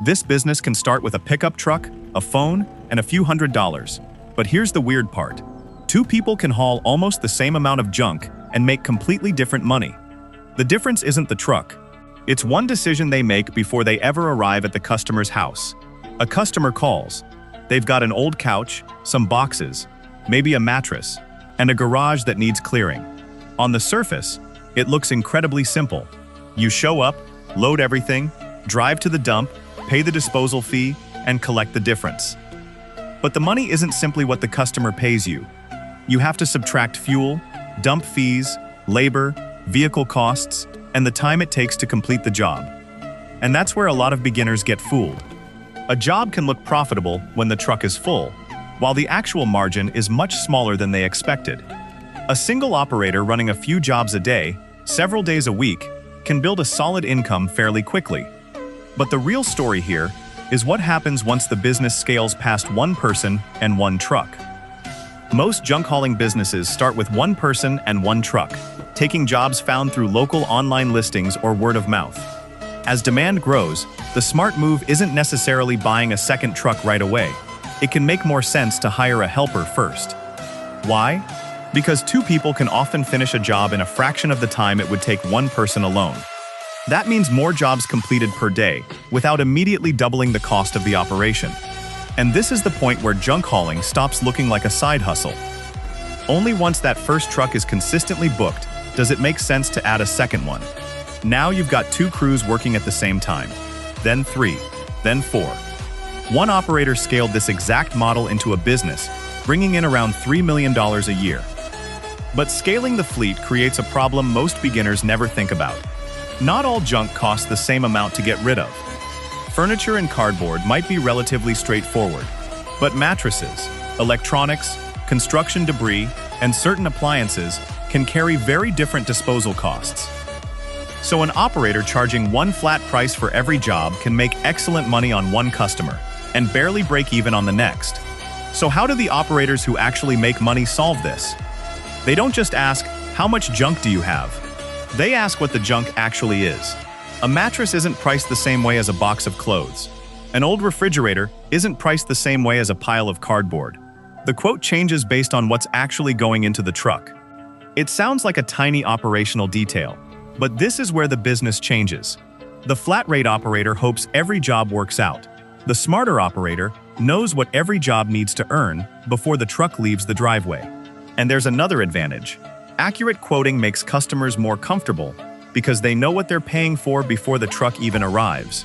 This business can start with a pickup truck, a phone, and a few $100s. But here's the weird part. Two people can haul almost the same amount of junk and make completely different money. The difference isn't the truck. It's one decision they make before they ever arrive at the customer's house. A customer calls. They've got an old couch, some boxes, maybe a mattress, and a garage that needs clearing. On the surface, it looks incredibly simple. You show up, load everything, drive to the dump, pay the disposal fee, and collect the difference. But the money isn't simply what the customer pays you. You have to subtract fuel, dump fees, labor, vehicle costs, and the time it takes to complete the job. And that's where a lot of beginners get fooled. A job can look profitable when the truck is full, while the actual margin is much smaller than they expected. A single operator running a few jobs a day, several days a week, can build a solid income fairly quickly. But the real story here is what happens once the business scales past one person and one truck. Most junk hauling businesses start with one person and one truck, taking jobs found through local online listings or word of mouth. As demand grows, the smart move isn't necessarily buying a second truck right away. It can make more sense to hire a helper first. Why? Because two people can often finish a job in a fraction of the time it would take one person alone. That means more jobs completed per day, without immediately doubling the cost of the operation. And this is the point where junk hauling stops looking like a side hustle. Only once that first truck is consistently booked does it make sense to add a second one. Now you've got two crews working at the same time, then three, then four. One operator scaled this exact model into a business, bringing in around $3 million a year. But scaling the fleet creates a problem most beginners never think about. Not all junk costs the same amount to get rid of. Furniture and cardboard might be relatively straightforward, but mattresses, electronics, construction debris, and certain appliances can carry very different disposal costs. So an operator charging one flat price for every job can make excellent money on one customer and barely break even on the next. So how do the operators who actually make money solve this? They don't just ask, "How much junk do you have?" They ask what the junk actually is. A mattress isn't priced the same way as a box of clothes. An old refrigerator isn't priced the same way as a pile of cardboard. The quote changes based on what's actually going into the truck. It sounds like a tiny operational detail, but this is where the business changes. The flat rate operator hopes every job works out. The smarter operator knows what every job needs to earn before the truck leaves the driveway. And there's another advantage. Accurate quoting makes customers more comfortable because they know what they're paying for before the truck even arrives.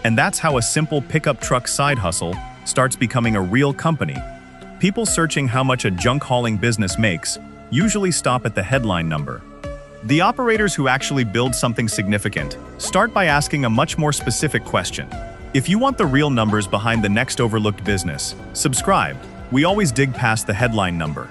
And that's how a simple pickup truck side hustle starts becoming a real company. People searching how much a junk hauling business makes usually stop at the headline number. The operators who actually build something significant start by asking a much more specific question. If you want the real numbers behind the next overlooked business, subscribe. We always dig past the headline number.